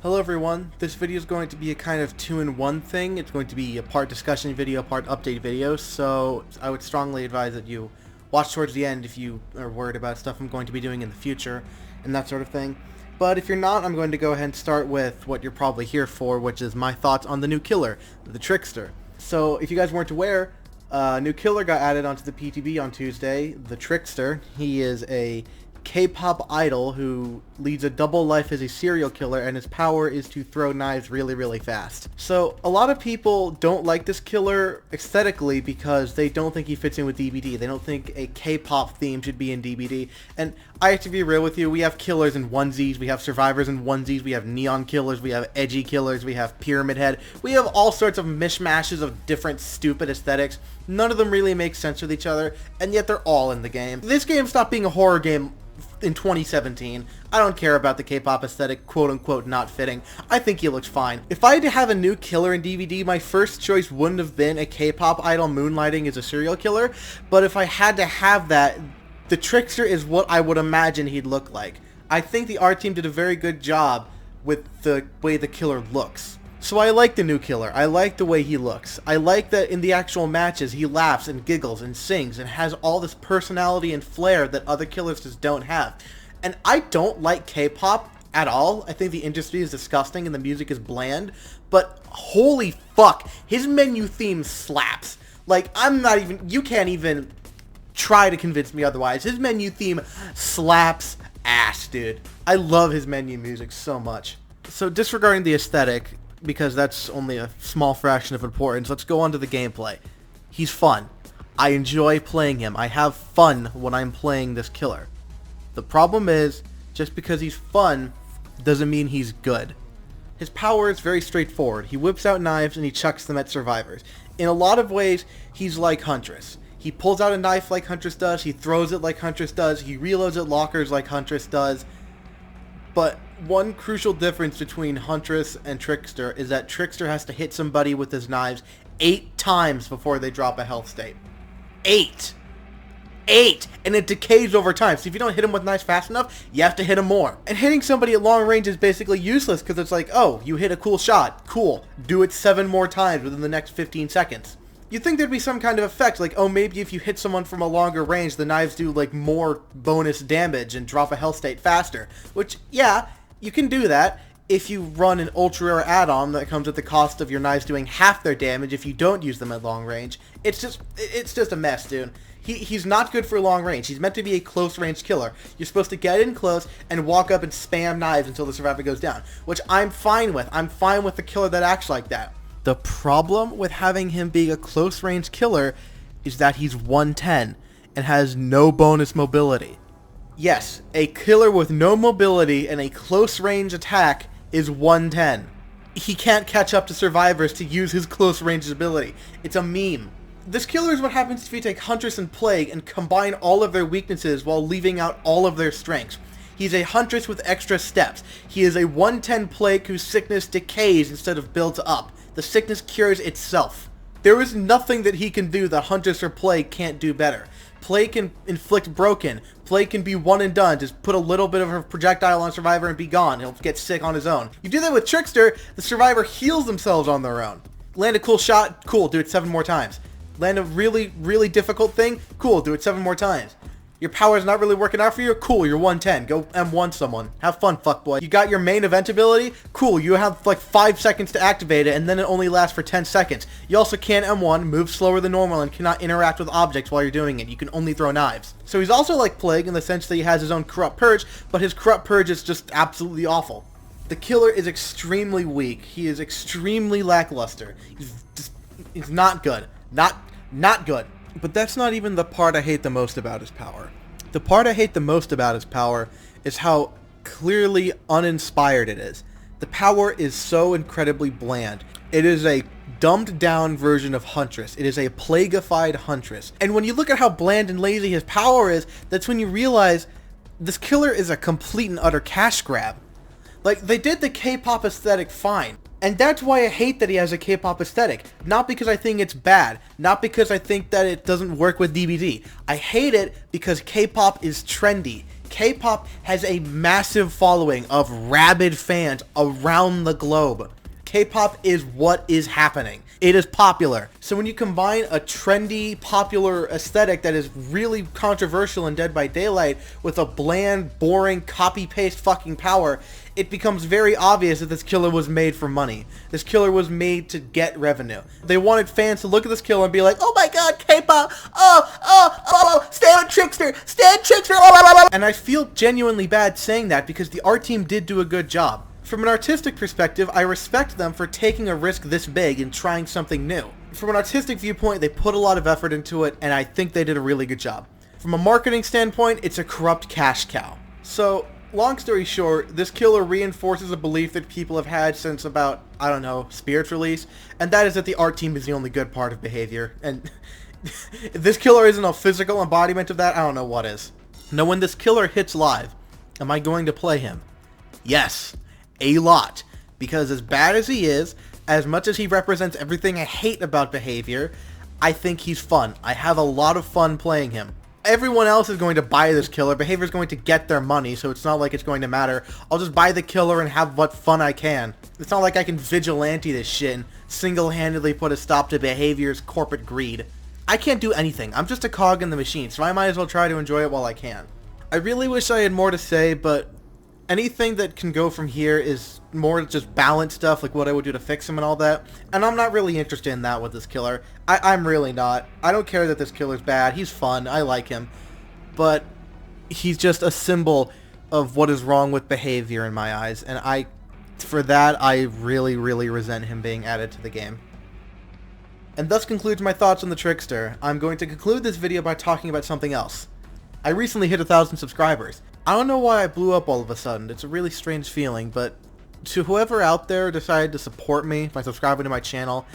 Hello everyone, this video is going to be a kind of two-in-one thing. It's going to be a part discussion video, part update video, so I would strongly advise that you watch towards the end if you are worried about stuff I'm going to be doing in the future and that sort of thing. But if you're not, I'm going to go ahead and start with what you're probably here for, which is my thoughts on the new killer, the Trickster. So if you guys weren't aware, a new killer got added onto the PTB on Tuesday, the Trickster. He is a K-pop idol who leads a double life as a serial killer, and his power is to throw knives really, really fast. So a lot of people don't like this killer aesthetically because they don't think he fits in with DBD. They don't think a K-pop theme should be in DBD. And I have to be real with you, we have killers in onesies, we have survivors in onesies, we have neon killers, we have edgy killers, we have pyramid head. We have all sorts of mishmashes of different stupid aesthetics. None of them really make sense with each other, and yet they're all in the game. This game stopped being a horror game in 2017. I don't care about the K-pop aesthetic, quote-unquote, not fitting. I think he looks fine. If I had to have a new killer in DVD, my first choice wouldn't have been a K-pop idol moonlighting as a serial killer, but if I had to have that, the Trickster is what I would imagine he'd look like. I think the art team did a very good job with the way the killer looks. So I like the new killer. I like the way he looks. I like that in the actual matches he laughs and giggles and sings and has all this personality and flair that other killers just don't have. And I don't like K-pop at all. I think the industry is disgusting and the music is bland. But holy fuck, his menu theme slaps. Like, you can't even try to convince me otherwise. His menu theme slaps ass, dude. I love his menu music so much. So disregarding the aesthetic, because that's only a small fraction of importance, let's go on to the gameplay. He's fun. I enjoy playing him. I have fun when I'm playing this killer. The problem is, just because he's fun doesn't mean he's good. His power is very straightforward. He whips out knives and he chucks them at survivors. In a lot of ways, he's like Huntress. He pulls out a knife like Huntress does, he throws it like Huntress does, he reloads at lockers like Huntress does. But one crucial difference between Huntress and Trickster is that Trickster has to hit somebody with his knives 8 times before they drop a health state. 8! And it decays over time, so if you don't hit him with knives fast enough, you have to hit him more. And hitting somebody at long range is basically useless because it's like, oh, you hit a cool shot. Cool. Do it 7 more times within the next 15 seconds. You'd think there'd be some kind of effect, like, oh, maybe if you hit someone from a longer range, the knives do, like, more bonus damage and drop a health state faster. Which, yeah, you can do that if you run an ultra-rare add-on that comes at the cost of your knives doing half their damage if you don't use them at long range. It's just a mess, dude. He's not good for long range. He's meant to be a close-range killer. You're supposed to get in close and walk up and spam knives until the survivor goes down, which I'm fine with. I'm fine with the killer that acts like that. The problem with having him being a close-range killer is that he's 110 and has no bonus mobility. Yes, a killer with no mobility and a close-range attack is 110. He can't catch up to survivors to use his close-range ability. It's a meme. This killer is what happens if you take Huntress and Plague and combine all of their weaknesses while leaving out all of their strengths. He's a Huntress with extra steps. He is a 110 Plague whose sickness decays instead of builds up. The sickness cures itself. There is nothing that he can do that Huntress or Plague can't do better. Plague can inflict broken. Plague can be one and done. Just put a little bit of a projectile on Survivor and be gone. He'll get sick on his own. You do that with Trickster, the Survivor heals themselves on their own. Land a cool shot? Cool, do it 7 more times. Land a really, really difficult thing? Cool, do it 7 more times. Your power's not really working out for you? Cool, you're 110. Go M1 someone. Have fun, fuckboy. You got your main event ability? Cool, you have like 5 seconds to activate it, and then it only lasts for 10 seconds. You also can't M1, move slower than normal, and cannot interact with objects while you're doing it. You can only throw knives. So he's also like Plague in the sense that he has his own Corrupt Purge, but his Corrupt Purge is just absolutely awful. The killer is extremely weak. He is extremely lackluster. He's not good. Not good. But that's not even the part I hate the most about his power. The part I hate the most about his power is how clearly uninspired it is. The power is so incredibly bland. It is a dumbed down version of Huntress. It is a plaguified Huntress. And when you look at how bland and lazy his power is, that's when you realize this killer is a complete and utter cash grab. Like, they did the K-pop aesthetic fine. And that's why I hate that he has a K-pop aesthetic. Not because I think it's bad. Not because I think that it doesn't work with DBD. I hate it because K-pop is trendy. K-pop has a massive following of rabid fans around the globe. K-pop is what is happening. It is popular. So when you combine a trendy, popular aesthetic that is really controversial in Dead by Daylight with a bland, boring, copy-paste fucking power, it becomes very obvious that this killer was made for money. This killer was made to get revenue. They wanted fans to look at this killer and be like, oh my god, K-pop, stand Trickster, And I feel genuinely bad saying that because the art team did do a good job. From an artistic perspective, I respect them for taking a risk this big and trying something new. From an artistic viewpoint, they put a lot of effort into it, and I think they did a really good job. From a marketing standpoint, it's a corrupt cash cow. So, long story short, this killer reinforces a belief that people have had since about, I don't know, Spirit's release, and that is that the art team is the only good part of behavior. And if this killer isn't a physical embodiment of that, I don't know what is. Now, when this killer hits live, am I going to play him? Yes. A lot. Because as bad as he is, as much as he represents everything I hate about behavior, I think he's fun. I have a lot of fun playing him. Everyone else is going to buy this killer. Behavior is going to get their money, so it's not like it's going to matter. I'll just buy the killer and have what fun I can. It's not like I can vigilante this shit and single-handedly put a stop to behavior's corporate greed. I can't do anything. I'm just a cog in the machine, so I might as well try to enjoy it while I can. I really wish I had more to say, but anything that can go from here is more just balance stuff, like what I would do to fix him and all that. And I'm not really interested in that with this killer. I'm really not. I don't care that this killer's bad. He's fun. I like him. But he's just a symbol of what is wrong with behavior in my eyes. And for that, I really, really resent him being added to the game. And thus concludes my thoughts on the Trickster. I'm going to conclude this video by talking about something else. I recently hit 1,000 subscribers. I don't know why I blew up all of a sudden. It's a really strange feeling, but to whoever out there decided to support me by subscribing to my channel,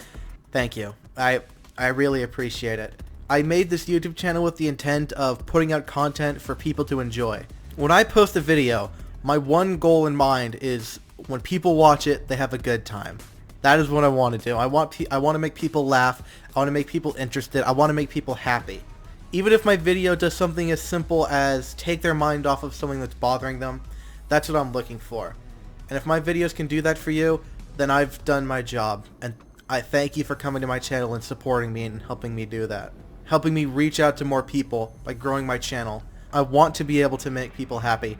thank you. I really appreciate it. I made this YouTube channel with the intent of putting out content for people to enjoy. When I post a video, my one goal in mind is when people watch it, they have a good time. That is what I want to do. I want to make people laugh. I want to make people interested. I want to make people happy. Even if my video does something as simple as take their mind off of something that's bothering them, that's what I'm looking for. And if my videos can do that for you, then I've done my job. And I thank you for coming to my channel and supporting me and helping me do that. Helping me reach out to more people by growing my channel. I want to be able to make people happy.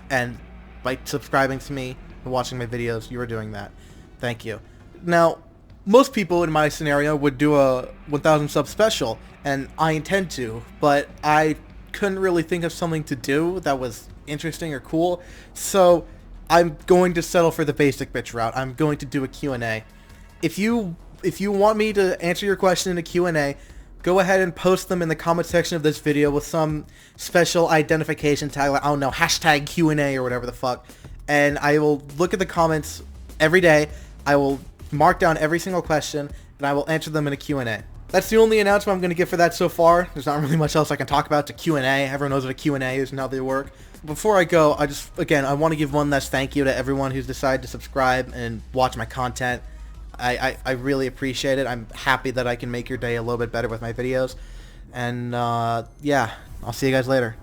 And by subscribing to me and watching my videos, you are doing that. Thank you. Now, most people in my scenario would do a 1,000 sub special, and I intend to, but I couldn't really think of something to do that was interesting or cool, so I'm going to settle for the basic bitch route. I'm going to do a Q&A. If you want me to answer your question in a Q&A, go ahead and post them in the comment section of this video with some special identification tag, like, I don't know, hashtag Q&A or whatever the fuck, and I will look at the comments every day. I will mark down every single question, and I will answer them in a Q&A. That's the only announcement I'm going to give for that so far. There's not really much else I can talk about to Q&A. Everyone knows what a Q&A is and how they work. Before I go, I want to give one last thank you to everyone who's decided to subscribe and watch my content. I really appreciate it. I'm happy that I can make your day a little bit better with my videos. And, yeah, I'll see you guys later.